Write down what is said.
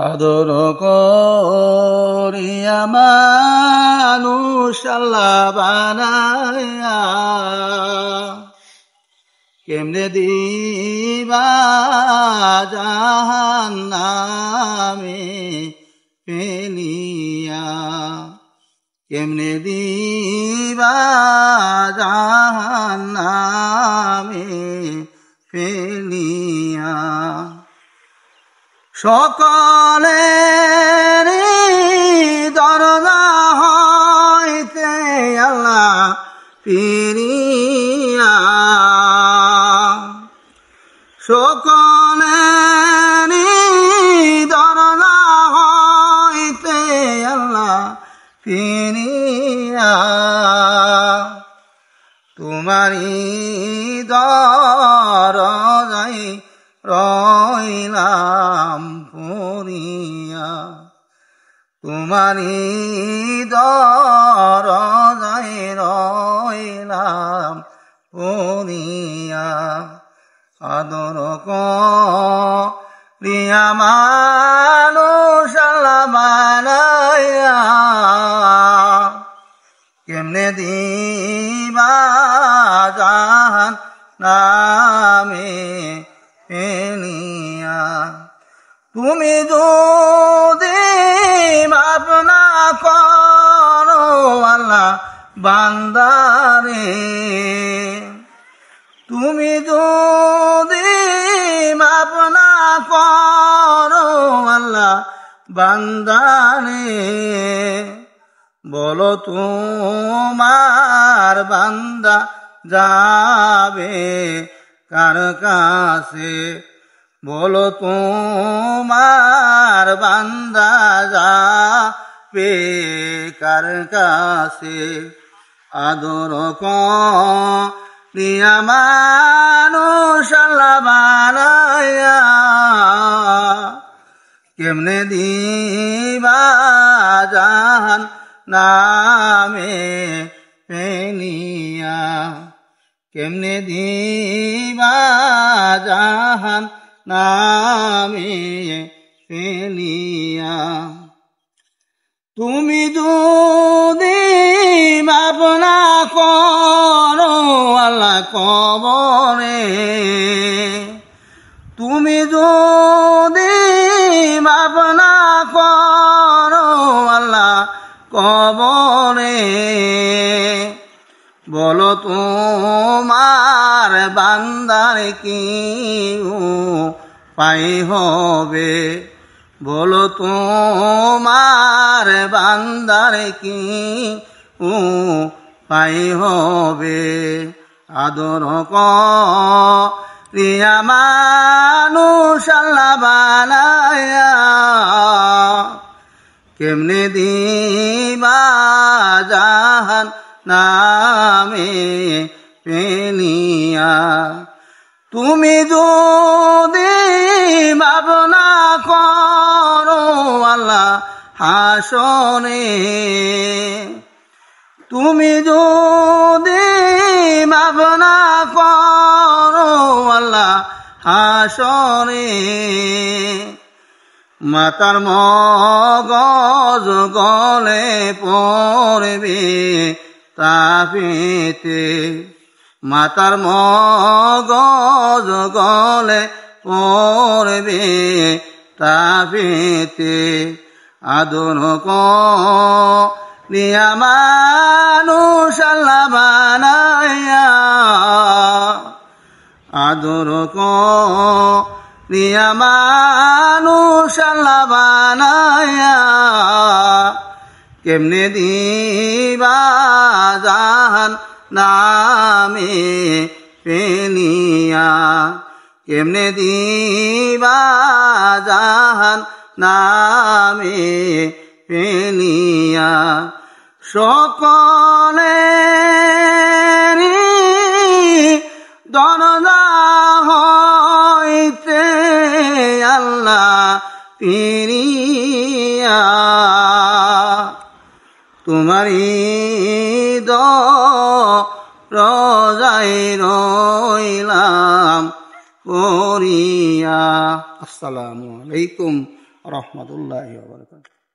আদর করিয়া মানুষ আল্লাহ বানায়া কেমনে দিবা জাহান্নামে ফেলিয়া, কেমনে দিবা জাহান্নামে ফেলিয়া। সকলের দরজা হইতে আল্লাহ ফিরিয়া, সকলের দরজা হইতে আল্লাহ ফিরিয়া, তোমারি দরজায় রইলাম পড়িয়া, তোমারি দরজায় রইলাম পড়িয়া। আদর করিয়া মানুষ আল্লাহ বানায়া কেমনে দিবা জাহান্নামে ফেলিয়া। তুমি যদি মাফ না করো আল্লাহ বান্দারে, তুমি যদি মাফ না করো আল্লাহ বান্দারে, বলো তোমার বান্দা যাবে কার কাছে, বলো তোমার বান্দা যাবে কার কাছে। আদর করিয়া মানুষ আল্লাহ বানায়া কেমনে দিবা জাহান্নামে ফেলিয়া, কেমনে দিবা জাহান্নামে ফেলিয়া। তুমি যদি মাফ না করো আল্লাহ কবরে, তুমি যদি মাফ না করো আল্লাহ কবরে, বলো তোমার বান্দার কি উপায় হবে, বলো তোমার বান্দার কি উপায় হবে। আদর করিয়া মানুষ আল্লাহ বানায়া কেমনে দিবা জাহান্নামে ফেলিয়া। তুমি যদি মাফ না করো আল্লাহ হাসরে, তুমি যদি মাফ না করো আল্লাহ হাসরে, মাতার মগজ গলে পড়বে তাপিতে, মাতার মগজ গলে পড়বে তাপিতে। আদর করিয়া মানুষ আল্লাহ বানায়া, আদর করিয়া মানুষ আল্লাহ বানায়া কেমনে দিবা জাহান্নামে ফেলিয়া, কেমনে দিবা জাহান্নামে ফেলিয়া। সকলের দরজা হইতে আল্লাহ ফিরিয়া, তোমারি দরজায় রইলাম পড়িয়া। আসসালামু আলাইকুম রহমতুল্লাহি ওয়া বারাকাতুহু।